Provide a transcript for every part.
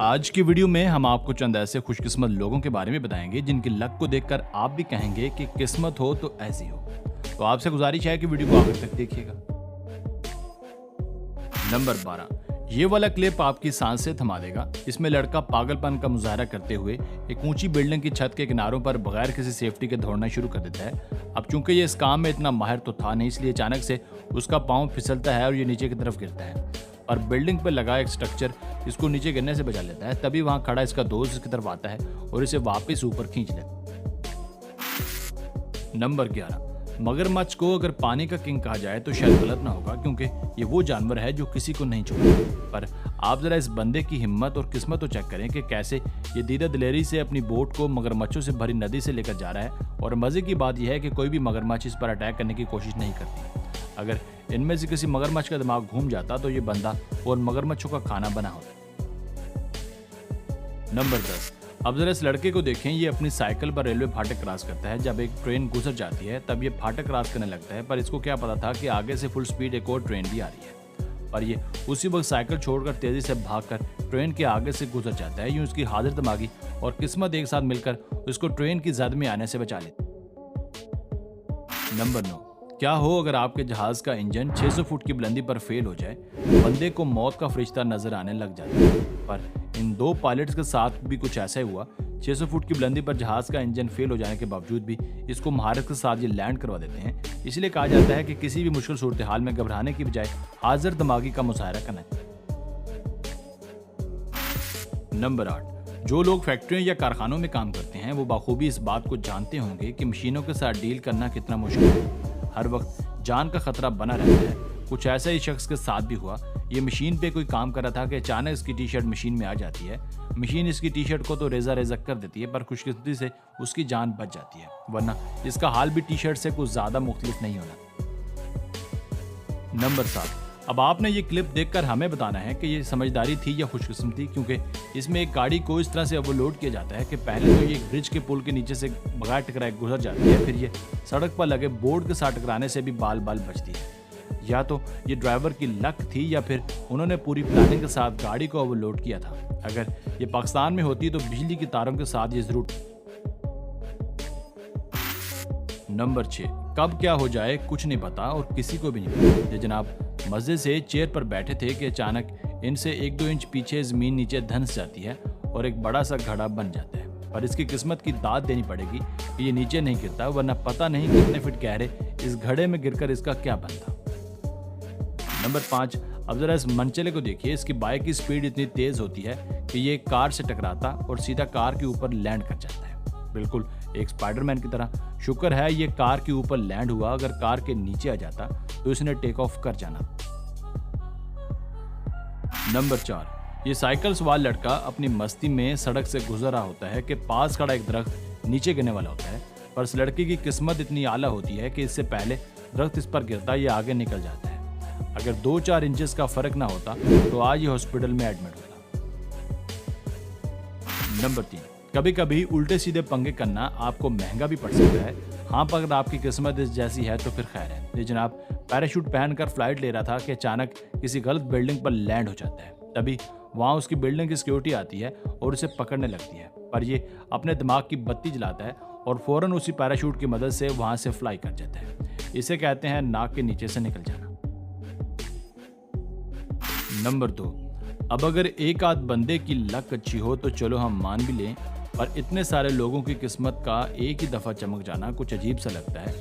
आज की वीडियो में हम आपको चंद ऐसे खुशकिस्मत लोगों के बारे में बताएंगे जिनकी लक को देखकर आप भी कहेंगे कि किस्मत हो तो ऐसी हो। तो आपसे गुजारिश है कि वीडियो को आखिर तक देखिएगा। नंबर 12, ये वाला क्लिप आपकी सांसें थमा देगा। इसमें लड़का पागलपन का मुजाहरा करते हुए एक ऊंची बिल्डिंग की छत के किनारों पर बगैर किसी सेफ्टी के दौड़ना शुरू कर देता है। अब चूंकि ये इस काम में इतना माहिर तो था नहीं, इसलिए अचानक से उसका पाँव फिसलता है और ये नीचे की तरफ गिरता है और बिल्डिंग पर लगा एक स्ट्रक्चर इसको नीचे गिरने से बचा लेता है। तभी वहां खड़ा इसका दोस्त इसकी तरफ आता है और इसे वापस ऊपर खींच लेता है। नंबर 11, मगरमच्छ को अगर पानी का किंग कहा जाए तो शायद गलत ना होगा, क्योंकि ये वो जानवर है जो किसी को नहीं छोड़ता। पर आप जरा इस बंदे की हिम्मत और किस्मत को चेक करें कि कैसे ये दीदा दिलेरी से अपनी बोट को मगरमच्छों से भरी नदी से लेकर जा रहा है। और मजे की बात यह है कि कोई भी मगरमच्छ इस पर अटैक करने की कोशिश नहीं करती। अगर इनमें से किसी मगरमच्छ का दिमाग घूम जाता तो ये बंदा और मगरमच्छों का खाना बना होता। नंबर 10, अब जरा इस लड़के को देखें। ये अपनी साइकिल पर रेलवे फाटक क्रॉस करता है। जब एक ट्रेन गुजर जाती है तब ये फाटक क्रॉस करने लगता है, पर इसको क्या पता था कि आगे से फुल स्पीड एक और ट्रेन भी आ रही है। पर ये उसी वक्त साइकिल छोड़कर तेजी से भागकर ट्रेन के आगे से गुजर जाता है। यूं उसकी हाजिर दिमागी और किस्मत एक साथ मिलकर उसको ट्रेन की जद में आने से बचा लेती। नंबर 9, क्या हो अगर आपके जहाज का इंजन 600 फुट की बुलंदी पर फेल हो जाए। बंदे को मौत का फरिश्ता नजर आने लग जाता है, पर इन दो पायलट्स के साथ भी कुछ ऐसा ही हुआ। 600 फुट की बुलंदी पर जहाज का इंजन फेल हो जाने के बावजूद भी इसको महारत के साथ ये लैंड करवा देते हैं। इसलिए कहा जाता है कि किसी भी मुश्किल सूरत हाल में घबराने की बजाय हाजिर दिमागी का मुजाहरा करना चाहिए। नंबर 8, जो लोग फैक्ट्रियों या कारखानों में काम करते हैं वो बखूबी इस बात को जानते होंगे कि मशीनों के साथ डील करना कितना मुश्किल है। हर वक्त जान का खतरा बना रहता है। कुछ ऐसा ही शख्स के साथ भी हुआ। ये मशीन पे कोई काम कर रहा था कि अचानक इसकी टी शर्ट मशीन में आ जाती है। मशीन इसकी टी शर्ट को तो रेजा रेजा कर देती है, पर खुशकिस्मती से उसकी जान बच जाती है, वरना इसका हाल भी टी शर्ट से कुछ ज्यादा मुख्तलिफ नहीं होना। नंबर 7, अब आपने ये क्लिप देखकर हमें बताना है कि ये समझदारी थी या खुशकिस्मती, क्योंकि इसमें एक गाड़ी को इस तरह से ओवरलोड किया जाता है कि पहले तो ये ब्रिज के पुल के नीचे से बगैर टकराए गुजर जाती है, फिर ये सड़क पर लगे बोर्ड के साथ टकराने से भी बाल बाल बचती है। या तो ये ड्राइवर की लक थी या फिर उन्होंने पूरी प्लानिंग के साथ गाड़ी को ओवरलोड किया था। अगर ये पाकिस्तान में होती तो बिजली की तारों के साथ ये जरूर। नंबर 6, कब क्या हो जाए कुछ नहीं पता और किसी को भी नहीं पता। ये जनाब मजे से चेयर पर बैठे थे कि अचानक इनसे 1-2 इंच पीछे जमीन नीचे धंस जाती है और एक बड़ा सा घड़ा बन जाता है। पर इसकी किस्मत की दाद देनी पड़ेगी कि ये नीचे नहीं गिरता, वरना पता नहीं कितने फीट गहरे इस घड़े में गिरकर इसका क्या बनता। नंबर 5, अब जरा इस मनचले को देखिए। इसकी बाइक की स्पीड इतनी तेज होती है कि ये कार से टकराता और सीधा कार के ऊपर लैंड कर जाता है, बिल्कुल एक स्पाइडरमैन की तरह। शुक्र है ये कार के ऊपर लैंड हुआ, अगर कार के नीचे आ जाता तो इसने टेक ऑफ कर जाना। नंबर 4, ये साइकिल सवार लड़का अपनी मस्ती में सड़क से गुजर रहा होता है कि पास खड़ा एक दरख्त नीचे गिरने वाला होता है, पर इस लड़के की किस्मत इतनी आला होती है कि इससे पहले दरख्त इस पर गिरता ये आगे निकल जाता है। अगर 2-4 इंचेस का फर्क ना होता तो आज ये हॉस्पिटल में एडमिट होता। नंबर 3, कभी कभी उल्टे सीधे पंगे करना आपको महंगा भी पड़ सकता है। हाँ, पर अगर आपकी किस्मत इस जैसी है तो फिर खैर है। ये जनाब पैराशूट पहनकर फ्लाइट ले रहा था कि अचानक किसी गलत बिल्डिंग पर लैंड हो जाता है। तभी वहाँ उसकी बिल्डिंग की सिक्योरिटी आती है और उसे पकड़ने लगती है, पर ये अपने दिमाग की बत्ती जलाता है और फौरन उसी पैराशूट की मदद से वहाँ से फ्लाई कर जाता है। इसे कहते हैं नाक के नीचे से निकल जाना। नंबर 2, अब अगर एक आध बंदे की लक अच्छी हो तो चलो हम मान भी लें, पर इतने सारे लोगों की किस्मत का एक ही दफ़ा चमक जाना कुछ अजीब सा लगता है।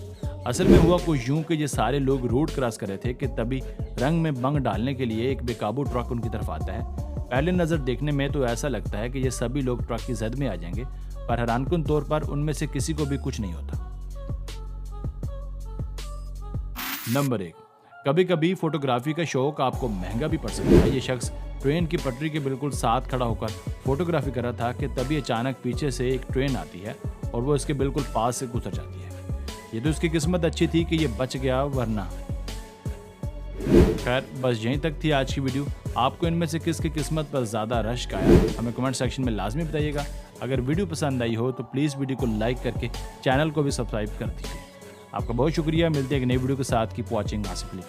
असल में हुआ कुछ यूं कि ये सारे लोग रोड क्रॉस कर रहे थे कि तभी रंग में बंग डालने के लिए एक बेकाबू ट्रक उनकी तरफ आता है। पहले नज़र देखने में तो ऐसा लगता है कि ये सभी लोग ट्रक की जद में आ जाएंगे, पर हैरानकुन तौर पर उनमें से किसी को भी कुछ नहीं होता। नंबर 1, कभी कभी फोटोग्राफी का शौक आपको महंगा भी पड़ सकता है। ये शख्स ट्रेन की पटरी के बिल्कुल साथ खड़ा होकर फोटोग्राफी कर रहा था कि तभी अचानक पीछे से एक ट्रेन आती है और वो इसके बिल्कुल पास से गुजर जाती है। ये तो उसकी किस्मत अच्छी थी कि ये बच गया, वरना। खैर, बस यहीं तक थी आज की वीडियो। आपको इनमें से किसकी किस्मत पर ज़्यादा रश्क आया हमें कमेंट सेक्शन में लाजमी बताइएगा। अगर वीडियो पसंद आई हो तो प्लीज़ वीडियो को लाइक करके चैनल को भी सब्सक्राइब कर दीजिए। आपका बहुत शुक्रिया। मिलते हैं एक नई वीडियो के साथ। Keep watching Asif Ali.